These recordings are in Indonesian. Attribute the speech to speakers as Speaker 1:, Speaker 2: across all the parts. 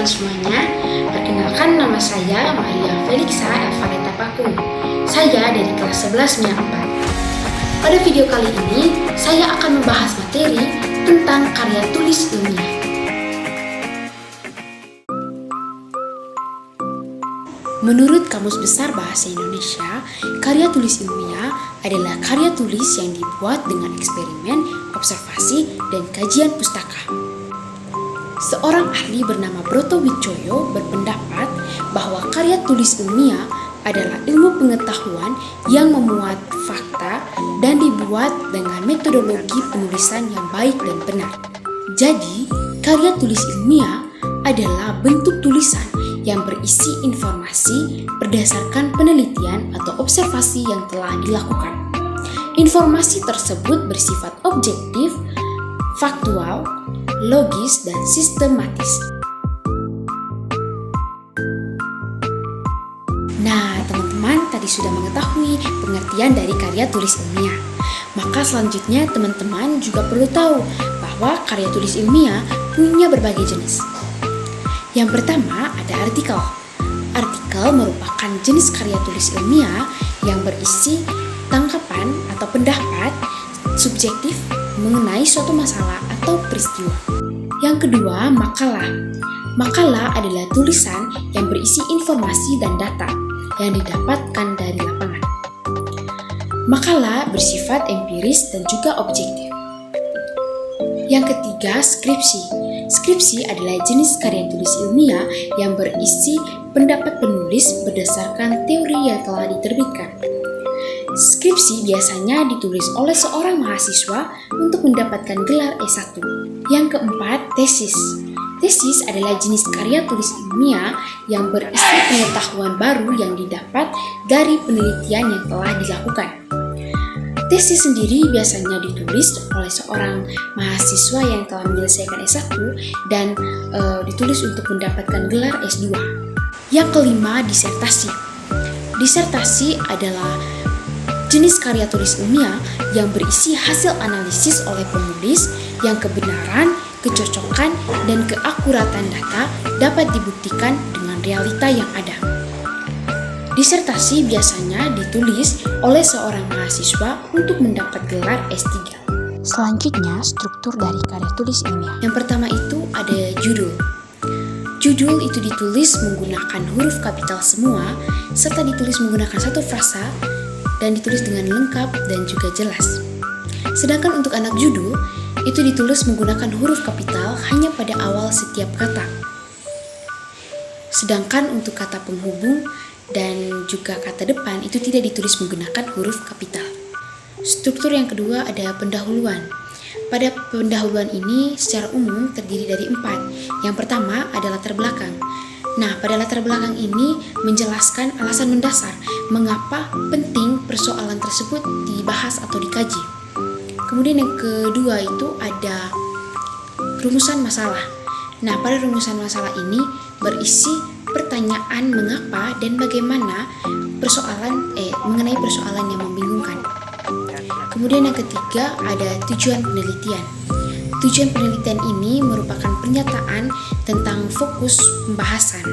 Speaker 1: teman-teman semuanya. Perkenalkan, nama saya Maria Felixa Elvaneta Pakung. Saya dari kelas 11 MIA 4. Pada video kali ini, saya akan membahas materi tentang karya tulis ilmiah. Menurut Kamus Besar Bahasa Indonesia, karya tulis ilmiah adalah karya tulis yang dibuat dengan eksperimen, observasi, dan kajian pustaka. Seorang ahli bernama Broto Wiccoyo berpendapat bahwa karya tulis ilmiah adalah ilmu pengetahuan yang memuat fakta dan dibuat dengan metodologi penulisan yang baik dan benar. Jadi, karya tulis ilmiah adalah bentuk tulisan yang berisi informasi berdasarkan penelitian atau observasi yang telah dilakukan. Informasi tersebut bersifat objektif, faktual, logis, dan sistematis. Nah, teman-teman tadi sudah mengetahui pengertian dari karya tulis ilmiah. Maka selanjutnya teman-teman juga perlu tahu bahwa karya tulis ilmiah punya berbagai jenis. Yang pertama ada artikel. Artikel merupakan jenis karya tulis ilmiah yang berisi tanggapan atau pendapat subjektif mengenai suatu masalah atau peristiwa. Yang kedua, makalah. Makalah adalah tulisan yang berisi informasi dan data yang didapatkan dari lapangan. Makalah bersifat empiris dan juga objektif. Yang ketiga, skripsi. Skripsi adalah jenis karya tulis ilmiah yang berisi pendapat penulis berdasarkan teori yang telah diterbitkan. Skripsi biasanya ditulis oleh seorang mahasiswa untuk mendapatkan gelar S1. Yang keempat, tesis. Tesis adalah jenis karya tulis ilmiah yang berisi pengetahuan baru yang didapat dari penelitian yang telah dilakukan. Tesis sendiri biasanya ditulis oleh seorang mahasiswa yang telah menyelesaikan S1 dan ditulis untuk mendapatkan gelar S2. Yang kelima, disertasi. Disertasi adalah jenis karya tulis ilmiah yang berisi hasil analisis oleh penulis yang kebenaran, kecocokan, dan keakuratan data dapat dibuktikan dengan realita yang ada. Disertasi biasanya ditulis oleh seorang mahasiswa untuk mendapat gelar S3.
Speaker 2: Selanjutnya, struktur dari karya tulis ilmiah.
Speaker 1: Yang pertama itu ada judul. Judul itu ditulis menggunakan huruf kapital semua, serta ditulis menggunakan satu frasa, dan ditulis dengan lengkap dan juga jelas. Sedangkan untuk anak judul, itu ditulis menggunakan huruf kapital hanya pada awal setiap kata. Sedangkan untuk kata penghubung dan juga kata depan itu tidak ditulis menggunakan huruf kapital. Struktur yang kedua ada pendahuluan. Pada pendahuluan ini secara umum terdiri dari 4. Yang pertama adalah latar belakang. Nah, pada latar belakang ini menjelaskan alasan mendasar mengapa penting persoalan tersebut dibahas atau dikaji. Kemudian yang kedua itu ada rumusan masalah. Nah, pada rumusan masalah ini berisi pertanyaan mengapa dan bagaimana mengenai persoalan yang membingungkan. Kemudian yang ketiga ada tujuan penelitian. Tujuan penelitian ini merupakan pernyataan tentang fokus pembahasan.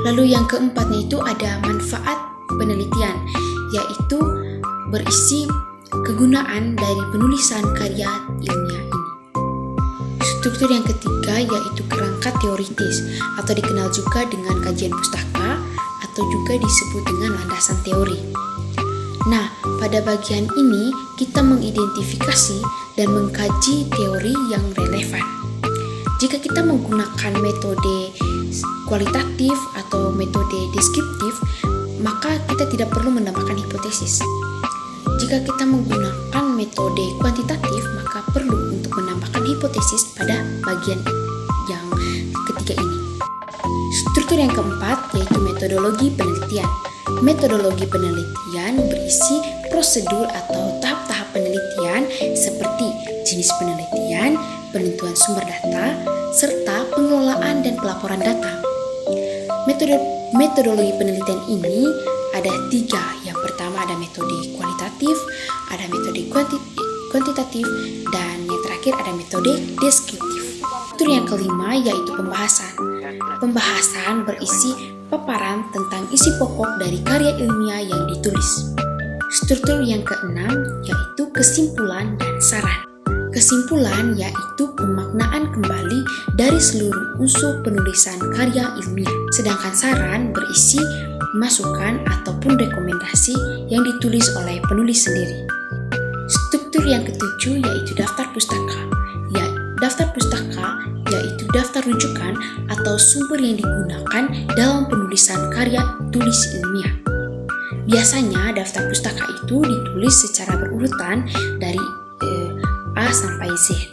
Speaker 1: Lalu yang keempatnya itu ada manfaat penelitian, yaitu berisi kegunaan dari penulisan karya ilmiah ini. Struktur yang ketiga yaitu kerangka teoritis atau dikenal juga dengan kajian pustaka atau juga disebut dengan landasan teori. Nah, pada bagian ini kita mengidentifikasi dan mengkaji teori yang relevan. Jika kita menggunakan metode kualitatif atau metode deskriptif, maka kita tidak perlu menambahkan hipotesis. Jika kita menggunakan metode kuantitatif, maka perlu untuk menambahkan hipotesis pada bagian yang ketiga ini. Struktur yang keempat yaitu metodologi penelitian. Metodologi penelitian berisi prosedur atau tahap-tahap penelitian seperti jenis penelitian, penentuan sumber data, serta pengelolaan dan pelaporan data. Metodologi penelitian ini ada 3. Yang pertama ada metode kualitatif, ada metode kuantitatif, dan yang terakhir ada metode deskriptif. Struktur yang kelima yaitu pembahasan. pembahasan berisi paparan tentang isi pokok dari karya ilmiah yang ditulis. Struktur yang keenam yaitu kesimpulan dan saran. Kesimpulan yaitu pemaknaan kembali dari seluruh unsur penulisan karya ilmiah. Sedangkan saran berisi masukan ataupun rekomendasi yang ditulis oleh penulis sendiri. Struktur yang ketujuh yaitu daftar pustaka. Daftar pustaka yaitu daftar rujukan atau sumber yang digunakan dalam penulisan karya tulis ilmiah. Biasanya daftar pustaka itu ditulis secara berurutan dari A sampai Z.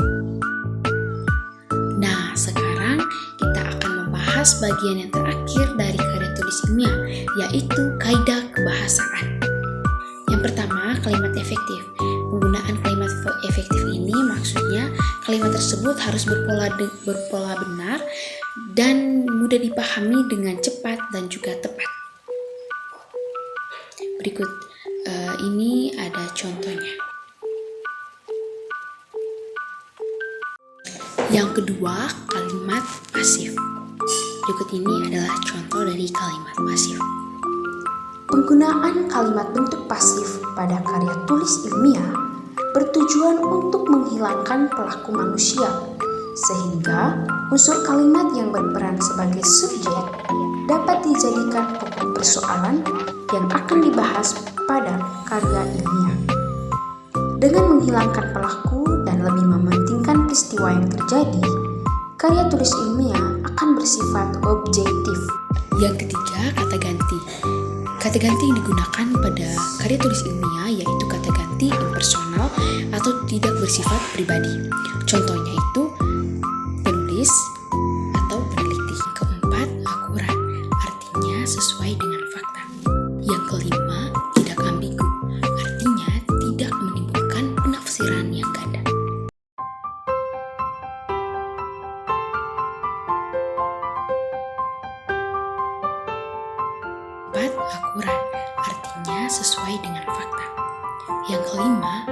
Speaker 1: Nah, sekarang kita akan membahas bagian yang terakhir dari karya tulis ilmiah, yaitu kaidah kebahasaan. Yang pertama, kalimat efektif. Penggunaan kalimat efektif ini maksudnya kalimat tersebut harus berpola benar dan mudah dipahami dengan cepat dan juga tepat. Berikut ini ada contohnya. Yang kedua, kalimat pasif. Berikut ini adalah contoh dari kalimat pasif.
Speaker 2: Penggunaan kalimat bentuk pasif pada karya tulis ilmiah bertujuan untuk menghilangkan pelaku manusia, sehingga unsur kalimat yang berperan sebagai subjek dapat dijadikan pokok persoalan yang akan dibahas pada karya ilmiah. Dengan menghilangkan pelaku dan lebih mementingkan peristiwa yang terjadi, karya tulis ilmiah akan bersifat objektif.
Speaker 1: Yang ketiga, kata ganti. Kata ganti yang digunakan pada karya tulis ilmiah yaitu kata ganti impersonal atau tidak bersifat pribadi. Contohnya itu penulis atau peneliti. Keempat, akurat, artinya sesuai dengan fakta. Yang kelima, tidak ambigu, artinya tidak menimbulkan penafsiran yang ganda. Akurat, artinya sesuai dengan fakta. Yang kelima,